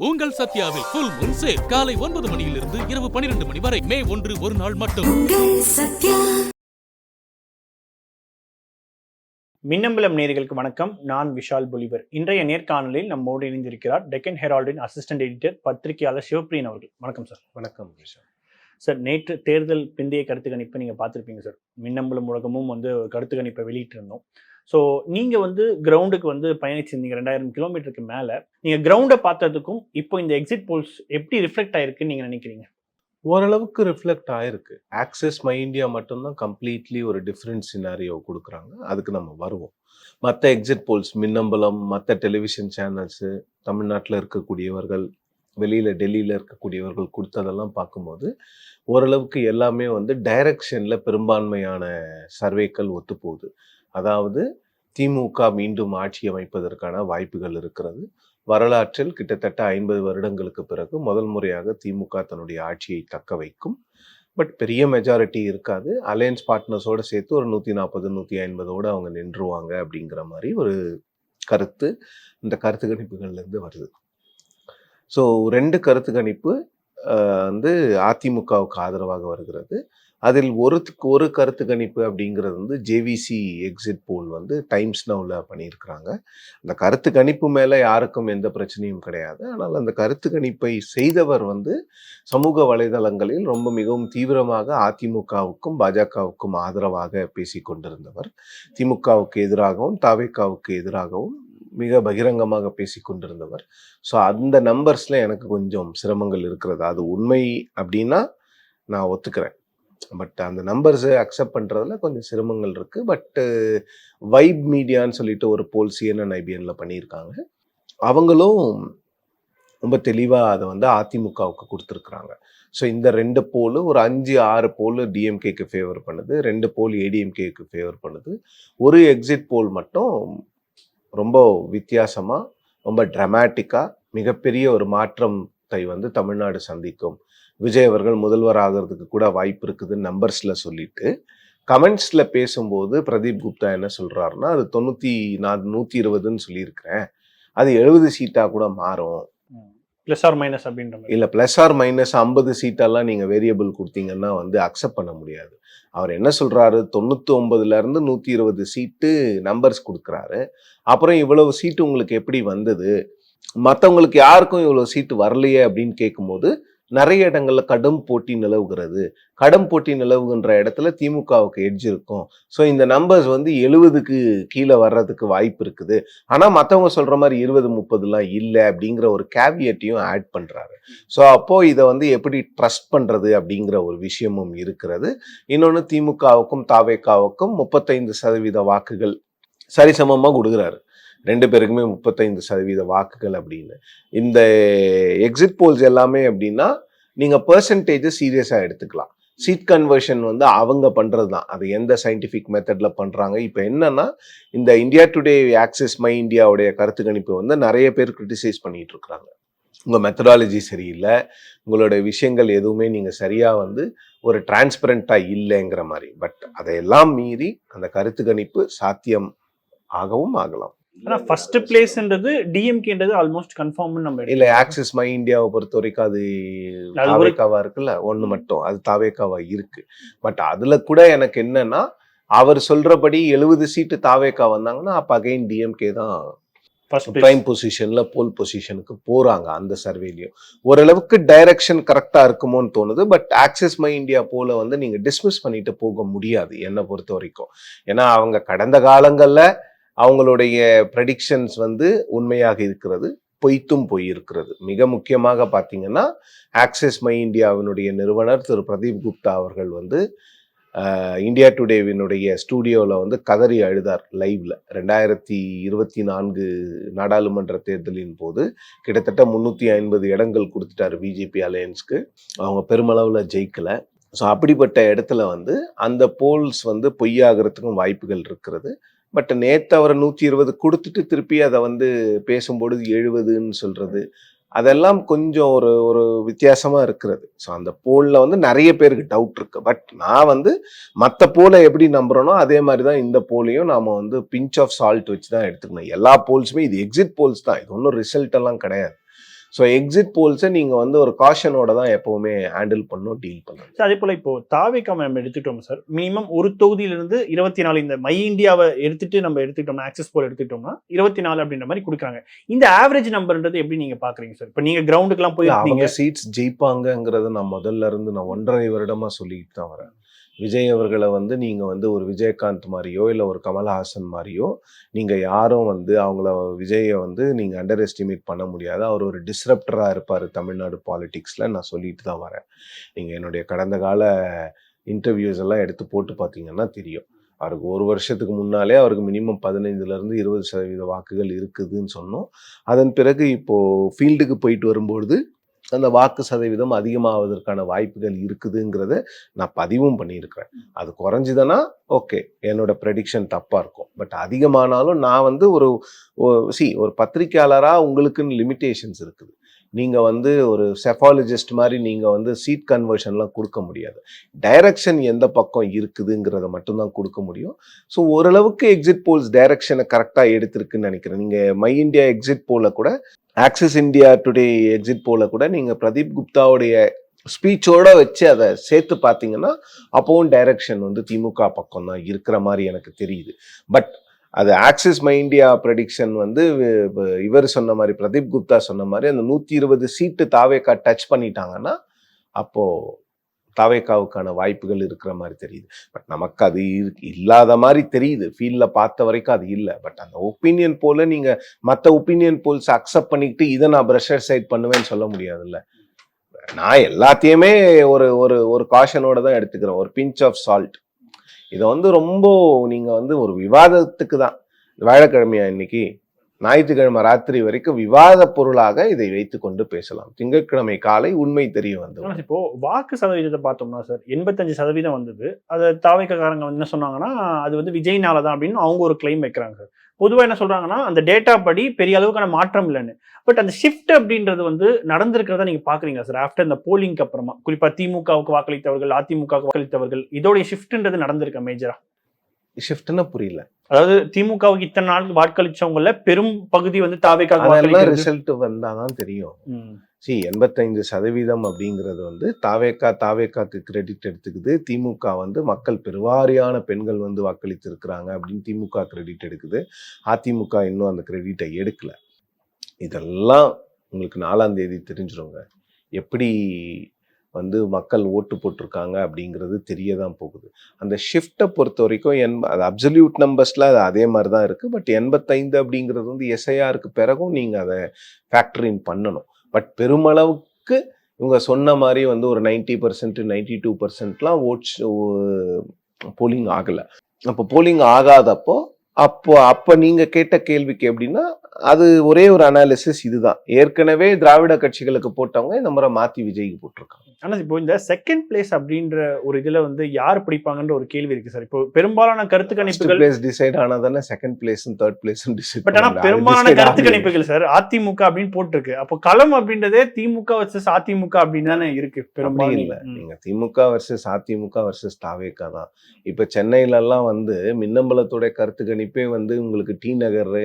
உங்கள் சத்யாவில் full Moon sale காலை 9 மணியிலிருந்து இரவு 12 மணி வரை மே 1 ஒரு நாள் மட்டும். மின்னம்பலம் நேயர்களுக்கு வணக்கம். நான் விஷால் பொலிவர். இன்றைய நேர்காணலில் நம்மோடு இணைந்திருக்கிறார் டெக்கன் ஹெரால்டின் அசிஸ்டன்ட் எடிட்டர் பத்திரிகையாளர் சிவப்பிரியன் அவர்கள். வணக்கம் சார். வணக்கம் விஷால் சார். நேற்று தேர்தல் பிந்தைய கருத்து கணிப்பை நீங்கள் பார்த்துருப்பீங்க சார். மின்னம்பலம் ஊடகமும் கருத்து கணிப்பை வெளியிட்டிருந்தோம். ஸோ நீங்கள் கிரவுண்டுக்கு பயணிச்சிருந்தீங்க 2000 கிலோமீட்டருக்கு மேலே. நீங்கள் கிரவுண்டை பார்த்ததுக்கும் இப்போ இந்த எக்ஸிட் போல்ஸ் எப்படி ரிஃப்ளெக்ட் ஆயிருக்குன்னு நீங்கள் நினைக்கிறீங்க? ஓரளவுக்கு ரிஃப்ளெக்ட் ஆயிருக்கு. ஆக்சஸ் மை இந்தியா மட்டும்தான் கம்ப்ளீட்லி ஒரு டிஃப்ரெண்ட் சினாரியோ கொடுக்குறாங்க. அதுக்கு நம்ம வருவோம். மற்ற எக்ஸிட் போல்ஸ், மின்னம்பலம், மற்ற டெலிவிஷன் சேனல்ஸு, தமிழ்நாட்டில் இருக்கக்கூடியவர்கள், வெளியில் டெல்லியில் இருக்கக்கூடியவர்கள் கொடுத்ததெல்லாம் பார்க்கும்போது ஓரளவுக்கு எல்லாமே டைரக்ஷனில் பெரும்பான்மையான சர்வேக்கள் ஒத்து போகுது. அதாவது திமுக மீண்டும் ஆட்சி அமைப்பதற்கான வாய்ப்புகள் இருக்கிறது. வரலாற்றில் கிட்டத்தட்ட 50 வருடங்களுக்கு பிறகு முதல் முறையாக திமுக தன்னுடைய ஆட்சியை தக்க வைக்கும். பட் பெரிய மெஜாரிட்டி இருக்காது. அலையன்ஸ் பார்ட்னர்ஸோடு சேர்த்து ஒரு 140 150 அவங்க நின்றுவாங்க அப்படிங்கிற மாதிரி ஒரு கருத்து இந்த கருத்து கணிப்புகள்லேருந்து வருது. ஸோ 2 கருத்து கணிப்பு அதிமுகவுக்கு ஆதரவாக வருகிறது. அதில் ஒரு கருத்து கணிப்பு அப்படிங்கிறது ஜேவிசி எக்ஸிட் போல் டைம்ஸ் நவ்ல பண்ணியிருக்கிறாங்க. அந்த கருத்து கணிப்பு மேலே யாருக்கும் எந்த பிரச்சனையும் கிடையாது. ஆனால் அந்த கருத்து கணிப்பை செய்தவர் சமூக வலைதளங்களில் ரொம்ப மிகவும் தீவிரமாக அதிமுகவுக்கும் பாஜகவுக்கும் ஆதரவாக பேசி கொண்டிருந்தவர். திமுகவுக்கு எதிராகவும் தாவேகாவுக்கு எதிராகவும் மிக பகிரங்கமாக பேசி கொண்டிருந்தவர். ஸோ அந்த நம்பர்ஸில் எனக்கு கொஞ்சம் சிரமங்கள் இருக்கிறது. அது உண்மை அப்படின்னா நான் ஒத்துக்கிறேன். பட் அந்த நம்பர்ஸை அக்செப்ட் பண்ணுறதுல கொஞ்சம் சிரமங்கள் இருக்குது. பட்டு வைப் மீடியான்னு சொல்லிட்டு ஒரு போல் CNN IBNல பண்ணியிருக்காங்க. அவங்களும் ரொம்ப தெளிவாக அதை அதிமுகவுக்கு கொடுத்துருக்குறாங்க. ஸோ இந்த 2 போல் ஒரு 5-6 போல் டிஎம்கேக்கு ஃபேவர் பண்ணுது, 2 போல் ஏடிஎம்கேக்கு ஃபேவர் பண்ணுது. ஒரு எக்ஸிட் போல் மட்டும் ரொம்ப வித்தியாசமாக, ரொம்ப ட்ராமேட்டிக்காக மிகப்பெரிய ஒரு மாற்றத்தை தமிழ்நாடு சந்திக்கும், விஜய் அவர்கள் முதல்வர் ஆகிறதுக்கு கூட வாய்ப்பு இருக்குதுன்னு நம்பர்ஸில் சொல்லிட்டு கமெண்ட்ஸில் பேசும்போது பிரதீப் குப்தா என்ன சொல்கிறாருன்னா, அது 120ன்னு சொல்லியிருக்கிறேன், அது 70 சீட்டாக கூட மாறும், ப்ளஸ் ஆர் மைனஸ் அப்படின்ற மாதிரி. இல்லை, ப்ளஸ் ஆர் மைனஸ் 50 சீட்டெல்லாம் நீங்கள் வேரியபிள் கொடுத்தீங்கன்னா அக்செப்ட் பண்ண முடியாது. அவர் என்ன சொல்கிறாரு, 99லேருந்து 120 சீட்டு நம்பர்ஸ் கொடுக்குறாரு. அப்புறம் இவ்வளவு சீட்டு உங்களுக்கு எப்படி வந்தது, மற்றவங்களுக்கு யாருக்கும் இவ்வளோ சீட்டு வரலையே அப்படின்னு கேட்கும்போது நிறைய இடங்கள்ல கடும் போட்டி நிலவுகிறது. கடும் போட்டி நிலவுகின்ற இடத்துல திமுகவுக்கு எட்ஜ் இருக்கும். ஸோ இந்த நம்பர்ஸ் 70க்கு கீழே வர்றதுக்கு வாய்ப்பு இருக்குது. ஆனால் மற்றவங்க சொல்ற மாதிரி 20-30லாம் இல்லை அப்படிங்கிற ஒரு கேவியட்டையும் ஆட் பண்றாரு. ஸோ அப்போ இதை எப்படி ட்ரஸ்ட் பண்றது அப்படிங்கிற ஒரு விஷயமும் இருக்கிறது. இன்னொன்று, திமுகவுக்கும் தாவேகாவுக்கும் 35% வாக்குகள் சரிசமமாக கொடுக்குறாரு. 2 பேருக்குமே 35% வாக்குகள் அப்படின்னு. இந்த எக்ஸிட் போல்ஸ் எல்லாமே அப்படின்னா நீங்கள் பெர்சன்டேஜை சீரியஸாக எடுத்துக்கலாம். சீட் கன்வர்ஷன் அவங்க பண்ணுறது தான். அது எந்த சயின்டிஃபிக் மெத்தடில் பண்ணுறாங்க. இப்போ என்னன்னா, இந்த இந்தியா டுடே ஆக்சஸ் மை இந்தியாவுடைய கருத்து கணிப்பு நிறைய பேர் கிரிட்டிசைஸ் பண்ணிட்டு இருக்கிறாங்க. உங்கள் மெத்தடாலஜி சரியில்லை, உங்களோட விஷயங்கள் எதுவுமே நீங்கள் சரியாக ஒரு டிரான்ஸ்பரண்ட்டாக இல்லைங்கிற மாதிரி. பட் அதையெல்லாம் மீறி அந்த கருத்து கணிப்பு சாத்தியம் ஆகவும் ஆகலாம். ஆனால் ஃபர்ஸ்ட் பிளேஸ்ன்றது டிஎம்கேன்றது ஆல்மோஸ்ட் கன்ஃபார்ம் நம்ம இல்லை. ஆக்சஸ் மை இந்தியாவை பொறுத்த வரைக்கும் அது தாவேகாவா இருக்குல்ல, ஒன்று மட்டும் அது தாவேகாவா இருக்கு. பட் அதில் கூட எனக்கு என்னன்னா, அவர் சொல்றபடி 70 சீட்டு தாவேகா வந்தாங்கன்னா அப்போ அகைன் டிஎம்கே தான் பிரைம் பொசிஷன்ல போல் பொசிஷனுக்கு போறாங்க. அந்த சர்வேலையும் ஓரளவுக்கு டைரக்ஷன் கரெக்டா இருக்குமோன்னு தோணுது. பட் ஆக்சஸ் மை இந்தியா போல நீங்க டிஸ்மிஸ் பண்ணிட்டு போக முடியாது என்னை பொறுத்த வரைக்கும். ஏன்னா அவங்க கடந்த காலங்கள்ல அவங்களுடைய ப்ரெடிக்ஷன்ஸ் உண்மையாக இருக்கிறது, பொய்த்தும் போயிருக்கிறது. மிக முக்கியமாக பார்த்தீங்கன்னா, ஆக்சஸ் மை இந்தியாவினுடைய நிறுவனர் திரு பிரதீப் குப்தா அவர்கள் இந்தியா டுடேவினுடைய ஸ்டூடியோவில் கதறி அழுதார் லைவ்ல. 2024 நாடாளுமன்ற தேர்தலின் போது கிட்டத்தட்ட 350 இடங்கள் கொடுத்துட்டாரு பிஜேபி அலையன்ஸ்க்கு. அவங்க பெருமளவில் ஜெயிக்கலை. ஸோ அப்படிப்பட்ட இடத்துல அந்த போல்ஸ் பொய்யாகிறதுக்கும் வாய்ப்புகள் இருக்கிறது. பட் நேற்று அவர் 120 கொடுத்துட்டு திருப்பி அதை பேசும்பொழுது 70ன்னு சொல்றது, அதெல்லாம் கொஞ்சம் ஒரு வித்தியாசமா இருக்கிறது. ஸோ அந்த போல்ல நிறைய பேருக்கு டவுட் இருக்கு. பட் நான் மற்ற போலை எப்படி நம்புறேனோ அதே மாதிரி தான் இந்த போலையும் நாம பிஞ்ச் ஆஃப் சால்ட் வச்சு தான் எடுத்துக்கணும். எல்லா போல்ஸுமே இது எக்ஸிட் போல்ஸ் தான், இது ஒன்றும் ரிசல்ட் எல்லாம் கிடையாது. ஸோ எக்ஸிட் போல்ஸை நீங்கள் வந்து ஒரு காஷனோட தான் எப்போவுமே ஹேண்டில் பண்ணணும், டீல் பண்ணணும். சார் அதே போல் இப்போ தாவேகா நம்ம எடுத்துக்கிட்டோம் சார், மினிமம் ஒரு தொகுதியிலிருந்து 24 இந்த மை இந்தியாவை நம்ம எடுத்துக்கிட்டோம்னா ஆக்சஸ் போல் எடுத்துக்கிட்டோம்னா 24 அப்படின்ற மாதிரி கொடுக்குறாங்க. இந்த ஆவரேஜ் நம்பர்ன்றது எப்படி நீங்க பாக்குறீங்க சார்? இப்போ நீங்க கிரவுண்டுக்குலாம் போய் அவங்க சீட்ஸ் ஜெயிப்பாங்கங்கிறத நான் முதல்ல இருந்து 1.5 வருடமா சொல்லிட்டு தான் வரேன். விஜய் அவர்களை வந்து நீங்கள் வந்து ஒரு விஜயகாந்த் மாதிரியோ இல்லை ஒரு கமல்ஹாசன் மாதிரியோ நீங்கள் யாரும் வந்து அவங்கள விஜயை வந்து நீங்கள் அண்டர் எஸ்டிமேட் பண்ண முடியாது. அவர் ஒரு டிஸ்ரப்டராக இருப்பார் தமிழ்நாடு பாலிடிக்ஸில், நான் சொல்லிட்டு தான் வரேன். நீங்கள் என்னுடைய கடந்த கால இன்டர்வியூஸ் எல்லாம் எடுத்து போட்டு பார்த்தீங்கன்னா தெரியும். அவருக்கு ஒரு வருஷத்துக்கு முன்னாலே அவருக்கு மினிமம் 15% 20% வாக்குகள் இருக்குதுன்னு சொன்னோம். அதன் பிறகு இப்போது ஃபீல்டுக்கு போயிட்டு வரும்பொழுது அந்த வாக்கு சதவீதம் அதிகமாவதற்கான வாய்ப்புகள் இருக்குதுங்கிறத நான் பதிவும் பண்ணியிருக்கிறேன். அது குறைஞ்சிதுன்னா ஓகே, என்னோட ப்ரெடிக்ஷன் தப்பாக இருக்கும். பட் அதிகமானாலும் நான் வந்து ஒரு பத்திரிக்கையாளராக உங்களுக்குன்னு லிமிட்டேஷன்ஸ் இருக்குது. நீங்கள் வந்து ஒரு செஃபாலஜிஸ்ட் மாதிரி நீங்கள் வந்து சீட் கன்வர்ஷன்லாம் கொடுக்க முடியாது. டைரக்ஷன் எந்த பக்கம் இருக்குதுங்கிறத மட்டும்தான் கொடுக்க முடியும். ஸோ ஓரளவுக்கு எக்ஸிட் போல்ஸ் டைரக்ஷனை கரெக்டாக எடுத்திருக்குன்னு நினைக்கிறேன். நீங்கள் மை இந்தியா எக்ஸிட் போல கூட, ஆக்சிஸ் இந்தியா டுடே எக்ஸிட் போல கூட நீங்கள் பிரதீப் குப்தாவுடைய ஸ்பீச்சோட வச்சு அதை சேர்த்து பார்த்தீங்கன்னா அப்போவும் டைரக்ஷன் வந்து திமுக பக்கம் தான் இருக்கிற மாதிரி எனக்கு தெரியுது. பட் அது ஆக்சிஸ் மை இந்தியா ப்ரெடிக்ஷன் வந்து இவர் சொன்ன மாதிரி, பிரதீப் குப்தா சொன்ன மாதிரி அந்த 120 சீட்டு தாவேக்கா டச் பண்ணிட்டாங்கன்னா அப்போது தாவேக்காவுக்கான வாய்ப்புகள் இருக்கிற மாதிரி தெரியுது. பட் நமக்கு அது இல்லாத மாதிரி தெரியுது. ஃபீல்டில் பார்த்த வரைக்கும் அது இல்லை. பட் அந்த ஒப்பீனியன் போல் நீங்கள் மற்ற ஒப்பீனியன் போல்ஸ் அக்செப்ட் பண்ணிக்கிட்டு இதை நான் ப்ரெஷர் சைட் பண்ணுவேன்னு சொல்ல முடியாதுல்ல. நான் எல்லாத்தையுமே ஒரு ஒரு ஒரு காஷனோட தான் எடுத்துக்கிறேன், ஒரு பிஞ்ச் ஆஃப் சால்ட். இதை வந்து ரொம்ப நீங்கள் வந்து ஒரு விவாதத்துக்கு தான், வியாழக்கிழமையா இன்னைக்கு, ஞாயிற்றுக்கிழமை ராத்திரி வரைக்கும் விவாத பொருளாக இதை வைத்து கொண்டு பேசலாம். திங்கட்கிழமை காலை உண்மை தெரிய வந்து. இப்போ வாக்கு சதவீதத்தை பார்த்தோம்னா சார் 85% வந்தது. அதை தாவேக்காரங்க என்ன சொன்னாங்கன்னா அது வந்து விஜய்னால தான் அப்படின்னு அவங்க ஒரு கிளைம் வைக்கிறாங்க சார். பொதுவாக என்ன சொல்றாங்கன்னா அந்த டேட்டா படி பெரிய அளவுக்கான மாற்றம் இல்லைன்னு. பட் அந்த ஷிஃப்ட் அப்படின்றது வந்து நடந்திருக்கிறதா நீங்க பாக்குறீங்க சார் ஆஃப்டர் இந்த போலிங்க்கு அப்புறமா? குறிப்பா திமுகவுக்கு வாக்களித்தவர்கள், அதிமுகவுக்கு வாக்களித்தவர்கள், இதோடைய ஷிஃப்ட்ன்றது நடந்திருக்க மேஜரா? ஷிஃப்ட்னா புரியல. அதாவது திமுகவுக்கு இத்தனை நாள் வாக்களிச்சவங்கள பெரும் பகுதி வந்து தாவேக்காக ரிசல்ட் வந்தாதான் தெரியும். 85% அப்படிங்கிறது வந்து தாவேக்காக்கு கிரெடிட் எடுத்துக்குது. திமுக வந்து மக்கள் பெருவாரியான பெண்கள் வந்து வாக்களித்து இருக்கிறாங்க அப்படின்னு திமுக கிரெடிட் எடுக்குது. அதிமுக இன்னும் அந்த கிரெடிட்டை எடுக்கல. இதெல்லாம் உங்களுக்கு 4ஆம் தேதி தெரிஞ்சிருங்க. எப்படி வந்து மக்கள் ஓட்டு போட்டிருக்காங்க அப்படிங்கிறது தெரியதான் போகுது. அந்த ஷிஃப்டை பொறுத்த வரைக்கும் அது அப்சல்யூட் நம்பர்ஸில் அது அதே மாதிரி தான் இருக்குது. பட் 85 அப்படிங்கிறது வந்து எஸ்ஐஆருக்கு பிறகும் நீங்கள் அதை ஃபேக்டரின் பண்ணணும். பட் பெருமளவுக்கு இவங்க சொன்ன மாதிரி வந்து ஒரு 90% 92%லாம் ஓட்ஸ் போலிங் ஆகலை. அப்போ போலிங் ஆகாதப்போ அப்போ நீங்கள் கேட்ட கேள்விக்கு எப்படின்னா அது ஒரே ஒரு அனாலிசிஸ் இதுதான். ஏற்கனவே திராவிட கட்சிகளுக்கு போட்டவங்க இந்த முறை மாற்றி விஜய்க்கு போட்டிருக்காங்க. ஆனால் இப்போ இந்த செகண்ட் பிளேஸ் அப்படின்ற ஒரு இதில் வந்து யார் பிடிப்பாங்கன்ற ஒரு கேள்வி இருக்கு சார். இப்போ பெரும்பாலான கருத்து கணிப்புகள் டிசைட் ஆனதானே செகண்ட் பிளேஸும் தேர்ட் பிளேஸும் டிசைட். பட் ஆனால் பெரும்பாலான கருத்து கணிப்புகள் சார் அதிமுக அப்படின்னு போட்டிருக்கு. அப்போ களம் அப்படின்றதே திமுக வர்சஸ் அதிமுக அப்படின்னு தானே இருக்கு. பெரும்பாலும் இல்லை, நீங்க திமுக வர்சஸ் அதிமுக வர்சஸ் தாவேக்கா தான். இப்போ சென்னையிலலாம் வந்து மின்னம்பலத்தோட கருத்து கணிப்பே வந்து உங்களுக்கு டி நகர்,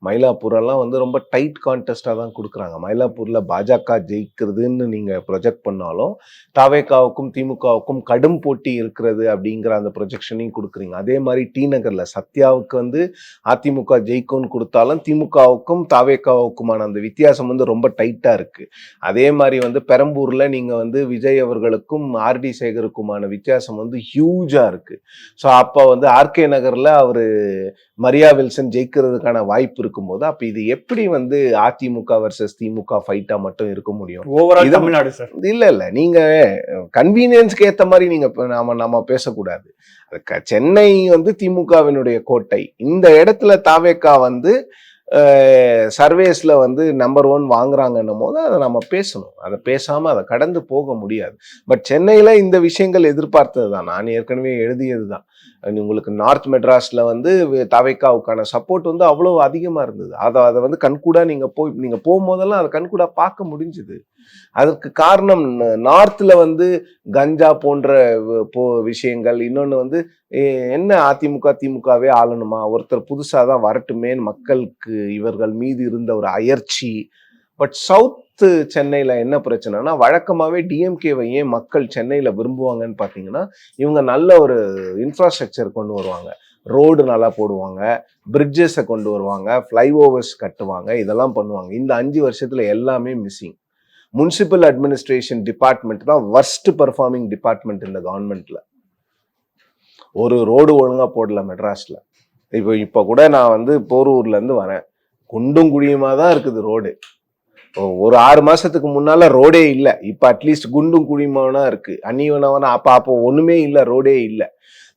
மயிலாப்பூர் எல்லாம் வந்து ரொம்ப டைட் கான்டெஸ்டாக தான் கொடுக்குறாங்க. மயிலாப்பூரில் பாஜக ஜெயிக்கிறதுன்னு நீங்கள் ப்ரொஜெக்ட் பண்ணாலும் தாவேக்காவுக்கும் திமுகவுக்கும் கடும் போட்டி இருக்கிறது அப்படிங்கிற அந்த ப்ரொஜெக்ஷனையும் கொடுக்குறீங்க. அதே மாதிரி டி நகரில் சத்யாவுக்கு வந்து அதிமுக ஜெயிக்கும்னு கொடுத்தாலும் திமுகவுக்கும் தாவேக்காவுக்குமான அந்த வித்தியாசம் வந்து ரொம்ப டைட்டாக இருக்குது. அதே மாதிரி வந்து பெரம்பூரில் நீங்கள் வந்து விஜய் அவர்களுக்கும் ஆர்டி சேகருக்குமான வித்தியாசம் வந்து ஹியூஜாக இருக்குது. ஸோ அப்போ வந்து ஆர்கே நகரில் அவர் மரியா வில்சன் ஜெயிக்கிறதுக்கான வாய்ப்பு இருக்கும்போது அப்போ இது எப்படி வந்து அதிமுக வர்சஸ் திமுக ஃபைட்டா மட்டும் இருக்க முடியும்? தமிழ்நாடு சார் இல்ல நீங்க கன்வீனியன்ஸ்க்கு ஏத்த மாதிரி நீங்க நம்ம பேசக்கூடாது. சென்னை வந்து திமுகவினுடைய கோட்டை. இந்த இடத்துல தாவேக்கா வந்து சர்வேஸ்ல வந்து நம்பர் 1 வாங்குறாங்கன்னும் போது அதை நம்ம பேசணும். அதை பேசாம அதை கடந்து போக முடியாது. பட் சென்னையில இந்த விஷயங்கள் எதிர்பார்த்தது தான். நான் ஏற்கனவே எழுதியது தான். உங்களுக்கு நார்த் மெட்ராஸ்ல வந்து தாவேக்காவுக்கான சப்போர்ட் வந்து அவ்வளோ அதிகமா இருந்தது. அதை வந்து கண்கூடா நீங்க போகும்போதெல்லாம் அதை கண்கூடா பார்க்க முடிஞ்சுது. அதற்கு காரணம் நார்த்ல வந்து கஞ்சா போன்ற விஷயங்கள். இன்னொன்று வந்து என்ன அதிமுக திமுகவே ஆளணுமா, ஒருத்தர் புதுசாக தான் வரட்டுமேன்னு மக்களுக்கு இவர்கள் மீது இருந்த ஒரு அயற்சி, பட் சவுத் சென்னையில என்ன பிரச்சனைனா, வழக்கமாவே டிஎம்கேவை ஏன் மக்கள் சென்னையில விரும்புவாங்கன்னு பாத்தீங்கன்னா, இவங்க நல்ல ஒரு இன்ஃப்ராஸ்ட்ரக்சர் கொண்டு வருவாங்க. ரோடு நல்லா போடுவாங்க, பிரிட்ஜஸை கொண்டு வருவாங்க, ஃப்ளைஓவர்ஸ் கட்டுவாங்க, இதெல்லாம் பண்ணுவாங்க. இந்த 5 வருஷத்துல எல்லாமே மிஸ்ஸிங். முனிசிபல் அட்மினிஸ்ட்ரேஷன் டிபார்ட்மெண்ட் தான் வர்ஸ்ட் பெர்ஃபார்மிங் டிபார்ட்மெண்ட் இந்த கவர்மெண்ட்ல. ஒரு ரோடு ஒழுங்கா போடல மெட்ராஸ்ல. இப்போ கூட நான் வந்து போரூர்ல இருந்து வரேன், குண்டும் குழியுமா தான் இருக்குது ரோடு. ஒரு 6 மாசத்துக்கு முன்னால ரோடே இல்லை, இப்ப அட்லீஸ்ட் குண்டும் குழியுமானா இருக்கு. அன்னிவனவனா அப்போ ஒண்ணுமே இல்லை, ரோடே இல்லை.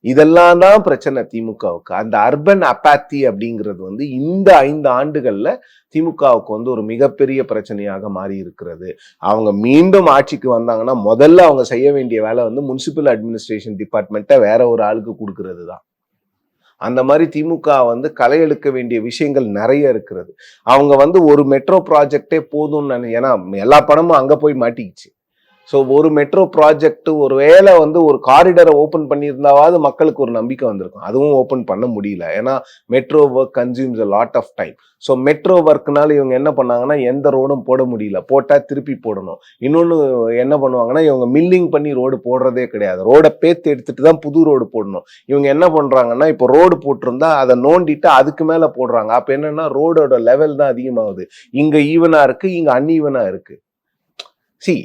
இதெல்லாம் தான் பிரச்சனை திமுகவுக்கு. அந்த அர்பன் அப்பாத்தி அப்படிங்கிறது வந்து இந்த 5 ஆண்டுகள்ல திமுகவுக்கு வந்து ஒரு மிகப்பெரிய பிரச்சனையாக மாறி இருக்கிறது. அவங்க மீண்டும் ஆட்சிக்கு வந்தாங்கன்னா முதல்ல அவங்க செய்ய வேண்டிய வேலை வந்து முனிசிபல் அட்மினிஸ்ட்ரேஷன் டிபார்ட்மெண்ட்டை வேற ஒரு ஆளுக்கு கொடுக்கறது தான். அந்த மாதிரி திமுக வந்து களையெடுக்க வேண்டிய விஷயங்கள் நிறைய இருக்கிறது. அவங்க வந்து ஒரு மெட்ரோ ப்ராஜெக்டே போதும்னு ஏன்னா எல்லா பணமும் அங்க போய் மாட்டிக்கிச்சு. ஸோ ஒரு மெட்ரோ ப்ராஜெக்ட் ஒரு வேளை வந்து ஒரு காரிடரை ஓப்பன் பண்ணியிருந்தாவது மக்களுக்கு ஒரு நம்பிக்கை வந்திருக்கும். அதுவும் ஓப்பன் பண்ண முடியல, ஏன்னா metro work consumes a lot of time. So metro ஒர்க்னால இவங்க என்ன பண்ணாங்கன்னா எந்த ரோடும் போட முடியல, போட்டால் திருப்பி போடணும். இன்னொன்று என்ன பண்ணுவாங்கன்னா இவங்க மில்லிங் பண்ணி ரோடு போடுறதே கிடையாது, ரோடை பேத்து எடுத்துட்டு தான் புது ரோடு போடணும். இவங்க என்ன பண்ணுறாங்கன்னா இப்போ ரோடு போட்டிருந்தா அதை நோண்டிட்டு அதுக்கு மேலே போடுறாங்க. அப்போ என்னன்னா ரோடோட லெவல் தான் அதிகமாகுது. இங்கே ஈவனாக இருக்கு, இங்கே அன்ஈவனாக இருக்கு.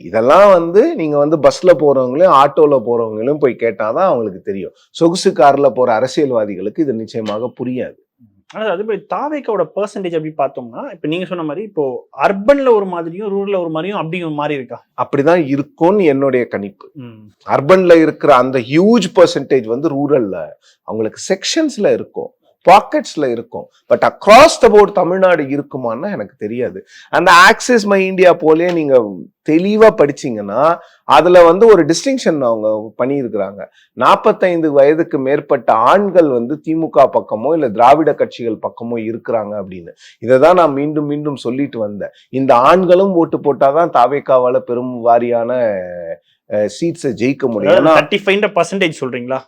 இதெல்லாம் வந்து நீங்க வந்து பஸ்ல போறவங்களையும் ஆட்டோல போறவங்களையும் போய் கேட்டாதான் அவங்களுக்கு தெரியும். சொகுசு கார்ல போற அரசியல்வாதிகளுக்கு இது நிச்சயமாக புரியாது. ஆனா அதே மாதிரி தாவேக்காவோட பெர்சன்டேஜ் அப்படி பார்த்தோம்னா, இப்ப நீங்க சொன்ன மாதிரி இப்போ அர்பன்ல ஒரு மாதிரியும் ரூரல்ல ஒரு மாதிரியும் அப்படி மாறி இருக்கா? அப்படிதான் இருக்கும்னு என்னுடைய கணிப்பு. அர்பன்ல இருக்கிற அந்த ஹியூஜ் பெர்சன்டேஜ் வந்து ரூரல்ல அவங்களுக்கு செக்ஷன்ஸ்ல இருக்கும், பாக்கெட்ஸ்ல இருக்கும். But across the board Tamil Nadu இருக்குமான்னா எனக்கு தெரியாது. அந்த ஆக்சிஸ் மை இந்தியா போலே நீங்க தெளிவா படிச்சீங்கன்னா அதுல வந்து ஒரு டிஸ்டிங்ஷன் அவங்க பண்ணியிருக்கிறாங்க. 45 வயதுக்கு மேற்பட்ட ஆண்கள் வந்து திமுக பக்கமோ இல்ல திராவிட கட்சிகள் பக்கமோ இருக்கிறாங்க அப்படின்னு. இதைதான் நான் மீண்டும் மீண்டும் சொல்லிட்டு வந்தேன். இந்த ஆண்களும் ஓட்டு போட்டாதான் தாவேக்காவால பெரும் வாரியான சீட்ஸை ஜெயிக்க முடியும். 35% சொல்றீங்களா?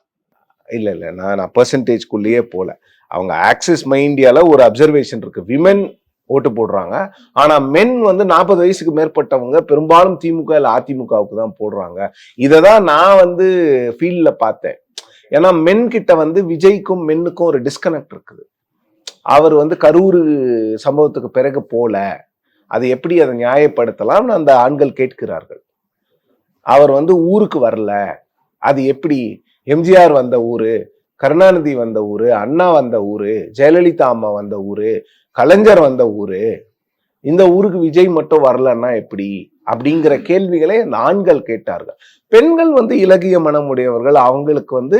இல்ல நான் பெர்சன்டேஜ்குள்ளேயே போல. அவங்க ஆக்சிஸ் மை இந்தியால ஒரு அப்சர்வேஷன் இருக்கு, விமென் ஓட்டு போடுறாங்க. ஆனா மென் வந்து 40 வயசுக்கு மேற்பட்டவங்க பெரும்பாலும் திமுக இல்ல அதிமுகவுக்கு தான் போடுறாங்க. இததான் நான் வந்து ஃபீல்ட்ல பார்த்தேன். ஏன்னா மென் கிட்ட வந்து விஜய்க்கும் மென்னுக்கும் ஒரு டிஸ்கனெக்ட் இருக்குது. அவர் வந்து கரூர் சம்பவத்துக்கு பிறகு போல, அது எப்படி அதை நியாயப்படுத்தலாம்னு அந்த ஆண்கள் கேட்கிறார்கள். அவர் வந்து ஊருக்கு வரல, அது எப்படி? எம்ஜிஆர் வந்த ஊரு, கருணாநிதி வந்த ஊரு, அண்ணா வந்த ஊரு, ஜெயலலிதா அம்மா வந்த ஊரு, கலைஞர் வந்த ஊரு, இந்த ஊருக்கு விஜய் மட்டும் வரலன்னா எப்படி அப்படிங்கிற கேள்விகளை அந்த ஆண்கள் கேட்டார்கள். பெண்கள் வந்து இலகிய மனமுடையவர்கள், அவங்களுக்கு வந்து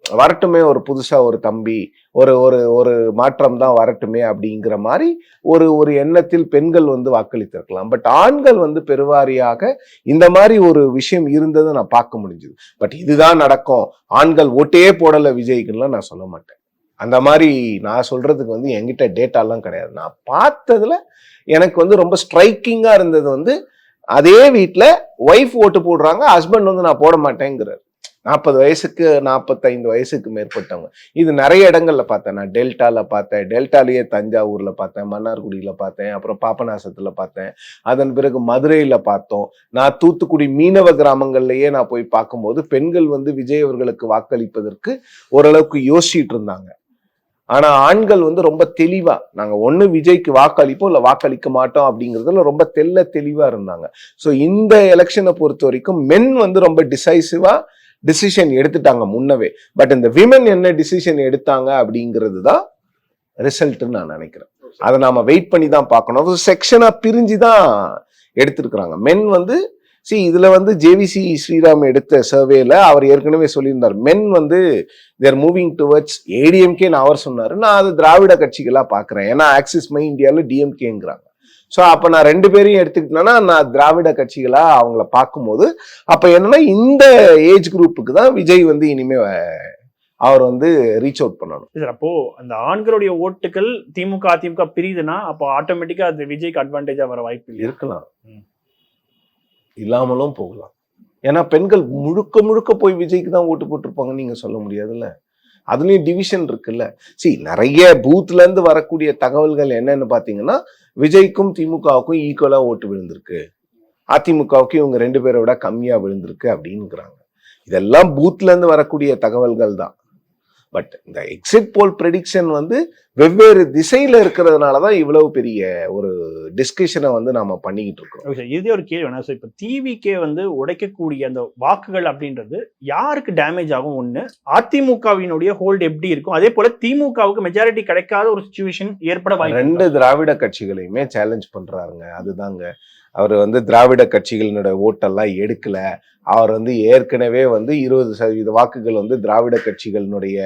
வரட்டுமே, ஒரு புதுசா ஒரு தம்பி, ஒரு ஒரு ஒரு மாற்றம் தான் வரட்டுமே அப்படிங்கிற மாதிரி ஒரு எண்ணத்தில் பெண்கள் வந்து வாக்களித்திருக்கலாம். பட் ஆண்கள் வந்து பெருவாரியாக இந்த மாதிரி ஒரு விஷயம் இருந்ததை நான் பார்க்க முடிஞ்சது. பட் இதுதான் நடக்கும், ஆண்கள் ஓட்டே போடல விஜய்க்குலாம் நான் சொல்ல மாட்டேன். அந்த மாதிரி நான் சொல்றதுக்கு வந்து என்கிட்ட டேட்டாலாம் கிடையாது. நான் பார்த்ததுல எனக்கு வந்து ரொம்ப ஸ்ட்ரைக்கிங்கா இருந்தது வந்து அதே வீட்டுல ஒய்ஃப் ஓட்டு போடுறாங்க, ஹஸ்பண்ட் வந்து நான் போட மாட்டேங்கிறார். 40 வயசுக்கு 45 வயசுக்கு மேற்பட்டவங்க. இது நிறைய இடங்கள்ல பார்த்தேன். நான் டெல்டால பார்த்தேன், டெல்டாலேயே தஞ்சாவூர்ல பார்த்தேன், மன்னார்குடியில பார்த்தேன், அப்புறம் பாபநாசத்துல பார்த்தேன், அதன் பிறகு மதுரையில பார்த்தோம். நான் தூத்துக்குடி மீனவ கிராமங்கள்லயே நான் போய் பார்க்கும்போது பெண்கள் வந்து விஜய் அவர்களுக்கு வாக்களிப்பதற்கு ஓரளவுக்கு யோசிச்சுட்டு இருந்தாங்க. ஆனா ஆண்கள் வந்து ரொம்ப தெளிவா, நாங்க ஒண்ணு விஜய்க்கு வாக்களிப்போம் இல்ல வாக்களிக்க மாட்டோம் அப்படிங்கிறதுல ரொம்ப தெளிவா இருந்தாங்க. சோ இந்த எலெக்ஷனை பொறுத்த வரைக்கும் மென் வந்து ரொம்ப டிசைசிவா டிசிஷன் எடுத்துட்டாங்க முன்னவே. பட் இந்த விமன் என்ன டிசிஷன் எடுத்தாங்க அப்படிங்கிறது தான் ரிசல்ட்னு நான் நினைக்கிறேன். அதை நாம வெயிட் பண்ணி தான் பார்க்கணும். செக்ஷனா பிரிஞ்சு தான் எடுத்திருக்கிறாங்க. மென் வந்து இதுல வந்து ஜேவிசி ஸ்ரீராம் எடுத்த சர்வேல அவர் ஏற்கனவே சொல்லியிருந்தார், மென் வந்து தேர் மூவிங் டுவர்ட்ஸ் ஏடிஎம்கேன்னு அவர் சொன்னாரு. நான் அது திராவிட கட்சிகளா பாக்குறேன், ஏன்னா ஆக்சிஸ் மை இந்தியால டிஎம்கேங்கிறாங்க. ஸோ அப்போ நான் 2 பேரையும் எடுத்துக்கிட்டேன்னா நான் திராவிட கட்சிகளா அவங்கள பார்க்கும்போது அப்போ என்னன்னா இந்த ஏஜ் குரூப்புக்கு தான் விஜய் வந்து இனிமே அவர் வந்து ரீச் அவுட் பண்ணணும். சார், அப்போ அந்த ஆண்களுடைய ஓட்டுகள் திமுக அதிமுக பிரியுதுன்னா அப்போ ஆட்டோமேட்டிக்கா அது விஜய்க்கு அட்வான்டேஜா வர வாய்ப்பு இருக்கலாம், இல்லாமலும் போகலாம். ஏன்னா பெண்கள் முழுக்க போய் விஜய்க்கு தான் ஓட்டு போட்டிருப்பாங்கன்னு நீங்க சொல்ல முடியாதுல்ல. அதுலயும் டிவிஷன் இருக்குல்ல. நிறைய பூத்ல இருந்து வரக்கூடிய தகவல்கள் என்னன்னு பாத்தீங்கன்னா, விஜய்க்கும் திமுகவுக்கும் ஈக்குவலா ஓட்டு விழுந்திருக்கு, அதிமுகவுக்கு இவங்க 2 பேரை விட கம்மியா விழுந்திருக்கு அப்படின்னுங்கிறாங்க. இதெல்லாம் பூத்ல இருந்து வரக்கூடிய தகவல்கள் தான். பட் இந்த எக்ஸிட் போல் ப்ரெடிக்ஷன் வந்து வெவ்வேறு திசையில இருக்கிறதுனாலதான் இவ்வளவு பெரிய ஒரு டிஸ்கஷனை வந்து நாம பண்ணிக்கிட்டு இருக்கோம். இதே ஒரு கேள்வி வேணா சார், இப்ப டிவிக்கே வந்து உடைக்கக்கூடிய அந்த வாக்குகள் அப்படின்றது யாருக்கு டேமேஜ் ஆகும்? ஒண்ணு, அதிமுகவினுடைய ஹோல்டு எப்படி இருக்கும், அதே போல திமுகவுக்கு மெஜாரிட்டி கிடைக்காத ஒரு சிச்சுவேஷன் ஏற்பட வாய்ப்பு. 2 திராவிட கட்சிகளையுமே சேலஞ்ச் பண்றாருங்க. அதுதாங்க, அவர் வந்து திராவிட கட்சிகளினுடைய ஓட்டெல்லாம் எடுக்கல. அவர் வந்து ஏற்கனவே வந்து 20% வாக்குகள் வந்து திராவிட கட்சிகளினுடைய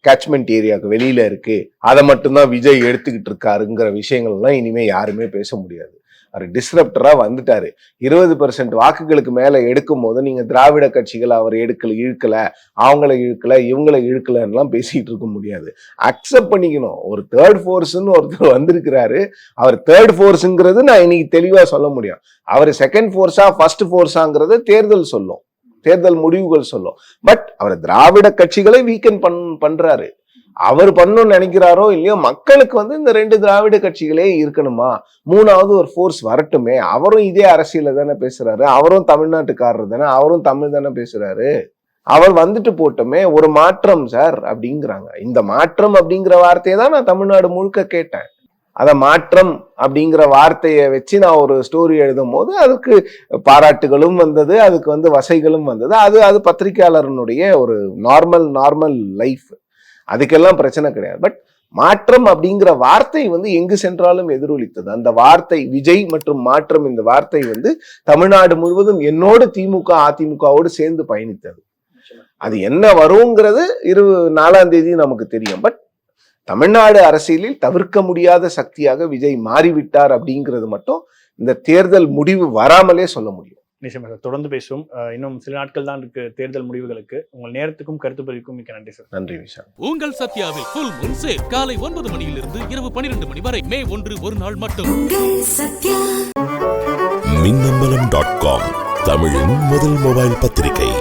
கேட்ச்மெண்ட் ஏரியாவுக்கு வெளியில இருக்கு, அதை மட்டும்தான் விஜய் எடுத்துக்கிட்டு இருக்காருங்கிற விஷயங்கள்லாம் இனிமே யாருமே பேச முடியாது. அவர் டிஸ்ரப்டரா வந்துட்டாரு. 20% வாக்குகளுக்கு மேல எடுக்கும் போது நீங்க திராவிட கட்சிகள் அவர் இழுக்கல, அவங்கள இழுக்கல, இவங்களை இழுக்கலன்னு பேசிட்டு இருக்க முடியாது. அக்செப்ட் பண்ணிக்கணும். ஒரு தேர்ட் ஃபோர்ஸ்ன்னு ஒருத்தர் வந்திருக்கிறாரு. அவர் தேர்ட் ஃபோர்ஸ்ங்கிறது நான் இன்னைக்கு தெளிவா சொல்ல முடியும். அவர் செகண்ட் ஃபோர்ஸா ஃபர்ஸ்ட் ஃபோர்ஸாங்கிறது தேர்தல் சொல்லும், தேர்தல் முடிவுகள் சொல்லும். பட் அவர் திராவிட கட்சிகளை வீக்கெண்ட் பண்றாரு. அவர் பண்ணணும்னு நினைக்கிறாரோ இல்லையோ, மக்களுக்கு வந்து இந்த 2 திராவிட கட்சிகளே இருக்கணுமா, 3வது ஒரு ஃபோர்ஸ் வரட்டுமே. அவரும் இதே அரசியல தானே பேசுறாரு, அவரும் தமிழ்நாட்டுக்காரர் தானே, அவரும் தமிழ் தானே பேசுறாரு, அவர் வந்துட்டு போட்டோமே, ஒரு மாற்றம் சார் அப்படிங்கிறாங்க. இந்த மாற்றம் அப்படிங்கிற வார்த்தையை தான் நான் தமிழ்நாடு முழுக்க கேட்டேன். அத மாற்றம் அப்படிங்கிற வார்த்தையை வச்சு நான் ஒரு ஸ்டோரி எழுதும் போது அதுக்கு பாராட்டுகளும் வந்தது, அதுக்கு வந்து வசைகளும் வந்தது. அது பத்திரிகையாளருடைய ஒரு நார்மல் லைஃப், அதுக்கெல்லாம் பிரச்சனை கிடையாது. பட் மாற்றம் அப்படிங்கிற வார்த்தை வந்து எங்கு சென்றாலும் எதிரொலித்தது. அந்த வார்த்தை விஜய் மற்றும் மாற்றம், இந்த வார்த்தை வந்து தமிழ்நாடு முழுவதும் என்னோடு திமுக அதிமுகவோடு சேர்ந்து பயணித்தது. அது என்ன வருங்கிறது 24ஆம் தேதி நமக்கு தெரியும். பட் தமிழ்நாடு அரசியலில் தவிர்க்க முடியாத சக்தியாக விஜய் மாறிவிட்டார் அப்படிங்கிறது மட்டும் இந்த தேர்தல் முடிவு வராமலே சொல்ல முடியும். நிச்சயமாக தொடர்ந்து பேசுவோம். இன்னும் சில நாட்கள் தான் இருக்கு தேர்தல் முடிவுகளுக்கு. உங்கள் நேரத்துக்கும் கருத்து பதிவுக்கும் மிக்க நன்றி சார். நன்றி விஷால். உங்கள் சத்யாவில் ஃபுல் மூன் சேல் காலை 9 மணியிலிருந்து இரவு 12 மணி வரை மே 1 ஒரு நாள் மட்டும். மின்னம்பலம்.com தமிழின் முதல் மொபைல் பத்திரிகை.